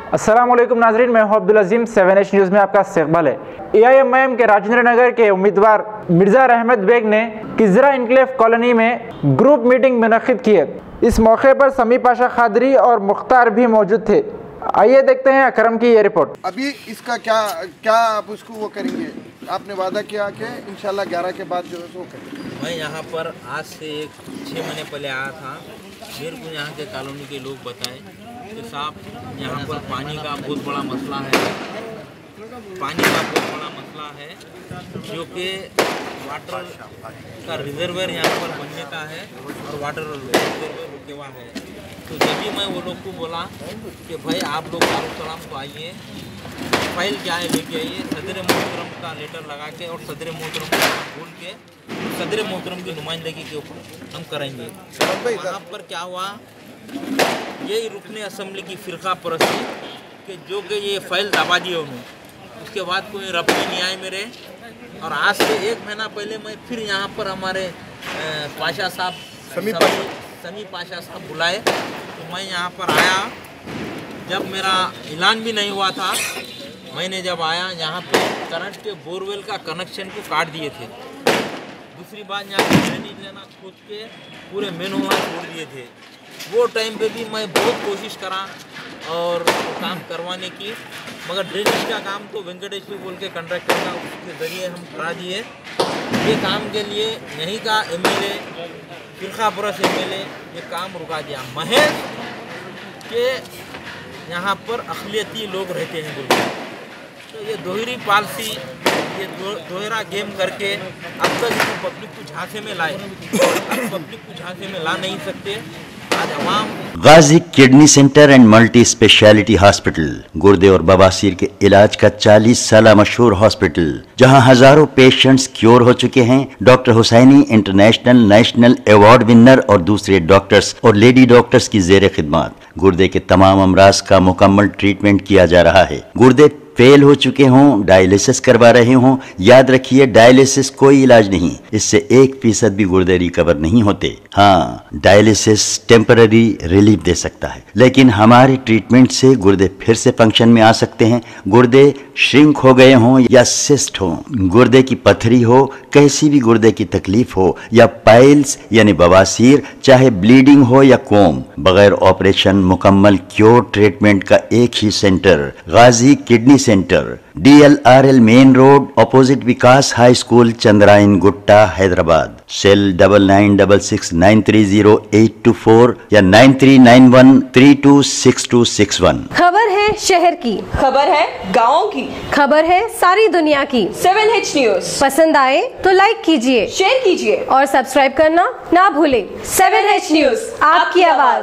अस्सलाम वालेकुम नाजरीन, मैं हूं अब्दुल अजीम। 7H न्यूज़ में आपका इस्तकबाल है। AIMIM के राजेंद्र नगर के उम्मीदवार मिर्जा रहमत बेग ने किजरा इनक्लेव कॉलोनी में ग्रुप मीटिंग मुनक्किद की है। इस मौके पर समी पाशा खादरी और मुख्तार भी मौजूद थे। आइए देखते हैं अकरम की ये रिपोर्ट। अभी इसका क्या आप उसको वो करेंगे? आपने वादा किया कि इंशाल्लाह 11 के बाद जो है वो करेंगे। मैं यहाँ पर आज से 6 महीने पहले आया था। मेरे को यहाँ के कॉलोनी के लोग बताए कि साहब यहाँ पर पानी का बहुत बड़ा मसला है, जो कि वाटर का रिजर्वर यहाँ पर बनने का है और वाटर रिजर्वर रुके हुआ है। तो जब भी मैं वो लोग को बोला कि भाई आप लोग दारुसलाम को आइए, फाइल क्या है लेके आइए, सदर मोहतरम का लेटर लगा के और सदर मोहतरम को बोल के सदर मोहतरम की नुमाइंदगी के ऊपर हम करेंगे। वहाँ पर क्या हुआ, यही रुकने असम्बली की फ़िरका परस्ती कि जो कि ये फाइल दबा दिए उन्होंने, उसके बाद कोई रब्ती नहीं आए मेरे। और आज से 1 महीना पहले मैं फिर यहाँ पर हमारे पाशा साहब समी पाशा साहब बुलाए, तो मैं यहाँ पर आया। जब मेरा ऐलान भी नहीं हुआ था, मैंने जब आया यहाँ पे करंट के बोरवेल का कनेक्शन को काट दिए थे। दूसरी बात, यहाँ पे ड्रेनेज लेना खोद के पूरे मेन होना छोड़ दिए थे। वो टाइम पे भी मैं बहुत कोशिश करा और काम करवाने की, मगर ड्रेनेज का काम तो वेंकटेश्वर बोल के कॉन्ट्रैक्टर का, उसके ज़रिए हम करा दिए। ये काम के लिए यहीं का MLA फिरकापुरस MLA ये काम रुका दिया। महेश के यहाँ पर अक़लियती लोग रहते हैं बोलते, तो ये दोहरी पॉलिसी, ये दोहरा गेम करके अब तक इसको पब्लिक को झांसे में लाए, अब पब्लिक को झांसे में ला नहीं सकते। आज अवाम Ghazi kidney centre and multi speciality hospital, गुर्दे और बवासीर के इलाज का 40 साल मशहूर हॉस्पिटल, जहां हजारों पेशेंट्स क्योर हो चुके हैं। Doctor Husaini international national award winner और दूसरे डॉक्टर्स और लेडी डॉक्टर्स की जेर खिदमत गुर्दे के तमाम अमराज का मुकम्मल ट्रीटमेंट किया जा रहा है। गुर्दे फेल हो चुके हों, डायलिसिस करवा रहे हों, याद रखिए डायलिसिस कोई इलाज नहीं, इससे 1% भी गुर्दे रिकवर नहीं होते। हाँ, डायलिसिस टेम्पररी रिलीफ दे सकता है, लेकिन हमारे ट्रीटमेंट से गुर्दे फिर से फंक्शन में आ सकते हैं। गुर्दे श्रिंक हो गए हों या सिस्ट हो, गुर्दे की पथरी हो, कैसी भी गुर्दे की तकलीफ हो, या पाइल्स यानी बवासीर, चाहे ब्लीडिंग हो या कोम, बगैर ऑपरेशन मुकम्मल क्योर ट्रीटमेंट का एक ही सेंटर, Ghazi kidney centre, DLRL main road, opposite Vikas high school, Chandrayangutta, Hyderabad. Cell 9966930824 या 9391326261। खबर है शहर की, खबर है गाँव की, खबर है सारी दुनिया की। 7H न्यूज़ पसंद आए तो लाइक कीजिए, शेयर कीजिए और सब्सक्राइब करना ना भूलें। 7H न्यूज़, आपकी आवाज।